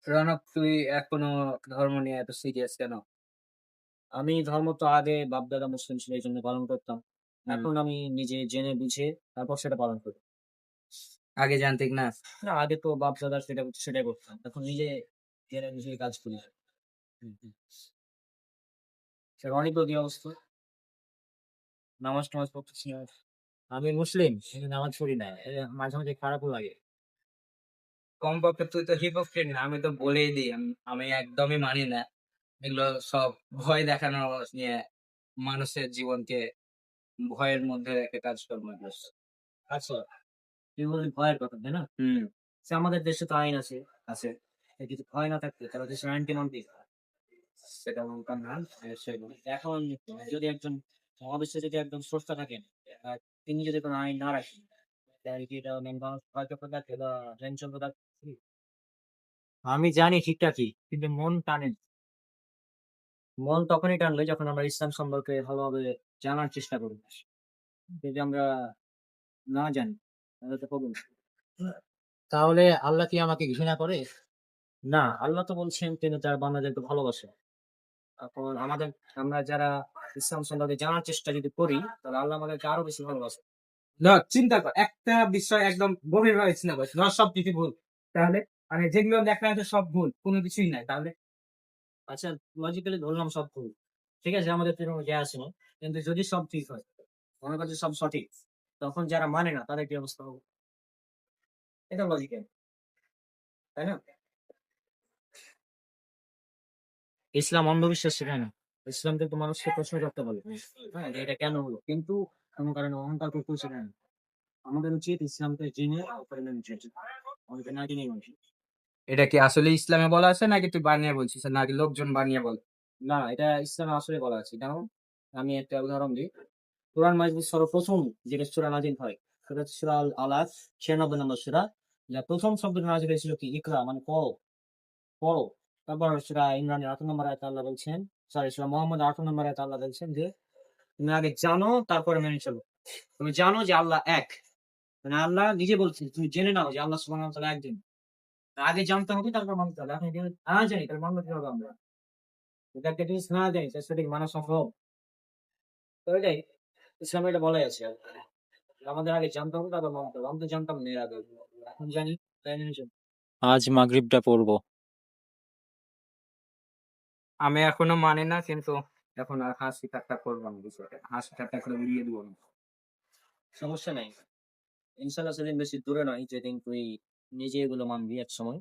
রনক, তুই এখনো ধর্ম নিয়ে এত সিরিয়াস কেন? আমি ধর্ম তো আগে বাপ-দাদা মুসলিম ছিল এইজন্য পালন করতাম। হুম। এখন আমি নিজে জেনে বুঝে তারপর সেটা পালন করি। আগে জানতিক না? না আগে তো বাপ-দাদা সেটা করত সেটাই করতাম। এখন নিজে জেনে বুঝে কাজ করি। হুম, হুম। রনির তো কি অবস্থা? নামাজ-টামাজ পড়তেছি না। আমি মুসলিম, কিন্তু নামাজ পড়ি না। মাঝে, মাঝে খারাপও লাগে। কমপক্ষে তুই তো হিপোক্রিট না। আমি তো বলেই দিই আমি আমি একদমই মানি না। এগুলো সব ভয় দেখানো নিয়ে মানুষের জীবনকে ভয়ের মধ্যে রেখে কাজকর্ম এগুলো। আচ্ছা, তুই বললি ভয়ের কথা, তাই না? হুম, আমাদের দেশে তো আইন আছে। আছে। যদি ভয় না থাকতো তাহলে দেশের আইন কে মানতি? সেটা বলতাম না। সেগুলো এখন যদি একজন মহাবিশ্বে যদি একজন স্রষ্টা থাকেন, আ তিনি যদি কোন আইন না রাখেন, তাহলে কি এটা মেনে ভয় চক্র থাকবে বা ধ্যান চক্র থাকবে? আমি জানি ঠিকঠাকই, কিন্তু মন টানে না। মন তখনই টানবে যখন আমরা ইসলাম সম্পর্কে ভালোভাবে জানার চেষ্টা করব। যদি আমরা না জানি, তাহলে তো হবে না। তাহলে আল্লাহ কি আমাকে ঘৃণা করে? না, আল্লাহ তো বলছেন তিনি তার বান্দাদেরকে ভালোবাসেন। এখন আমরা যারা ইসলাম সম্পর্কে জানার চেষ্টা যদি করি, তাহলে আল্লাহ আমাদেরকে আরো বেশি ভালোবাসেন। ধর চিন্তা কর, একটা বিষয় একদম গভীরভাবে চিন্তা কর। ধর সবকিছু ভুল। তাহলে মানে যেগুলো দেখা যাচ্ছে সব ভুল, কোনো কিছুই নাই। তাহলে আচ্ছা, লজিক্যালি ধরলাম সব ভুল। ঠিক আছে? আমাদের তো কোনো যায় আসে না। কিন্তু যদি সব ঠিক হয়, মনে করছে সব সঠিক, তখন যারা মানে না তাদের কি অবস্থা হবে? এটা লজিক্যাল, তাই না? ইসলাম অন্ধবিশ্বাস শেখায় না। ইসলাম কিন্তু মানুষকে প্রশ্ন করতে বলে। হ্যাঁ? যে এটা কেন হলো? কিন্তু কোন কারণে অহংকার করতেও শেখায় না। আমাদের উচিত ইসলামকে জেনে তারপরে মেনে চলতে। অনেকে না জেনেই মানছে। এটা কি আসলে ইসলামে বলা আছে নাকি তুই বানিয়ে বলছিস? নাকি লোকজন বানিয়ে বলে? না, এটা ইসলামে আসলে বলা আছে। যেমন আমি একটা উদাহরণ দিই। কোরআন মাজিদের সর্বপ্রথম যেটা সূরা নাজিল হয়, সেটা হচ্ছে সূরা আল আলাক ৯৬ নম্বর সূরা। যা ১ম শব্দটা নাজিল হয়েছিল কি? ইকরা মানে পড়ো, পড়ো। তারপর সূরা ইমরানের ৮ নম্বর আয়াতে আল্লাহ বলছেন, সূরা মুহাম্মদ ৮ নম্বর আয়াতে আল্লাহ বলছেন যে, "তুমি আগে জানো তারপরে মেনে চলো।" তুমি জানো যে আল্লাহ এক। মানে আল্লাহ নিজে বলছেন, তুমি জেনে নাও যে আল্লাহ সুবহানাহু ওয়া তাআলা একজন। আগে জানতে হবে তারপর মানতে হবে। এখন যদি না জানি তাহলে মানবো কিভাবে আমরা? যদি একটা জিনিস না জানি তাহলে সেটা কি মানা সম্ভব? তো এটাই ইসলামে এটা বলাই আছে। আমাদের আগে জানতে হবে তারপর মানতে হবে। আমি তো জানতাম না এর আগে। এখন জানি তাই মেনে চলি। আজ মাগরিবটা পড়বো। আমি এখনো মানি না, কিন্তু এখন আর হাসি ঠাট্টা করব না বিষয়টা। হাসি ঠাট্টা করে উড়িয়ে দিব না। সমস্যা নাই। ইনশাআল্লাহ সেদিন বেশি দূরে নয় যেদিন তুই নিজে এগুলো মানবি একসময়।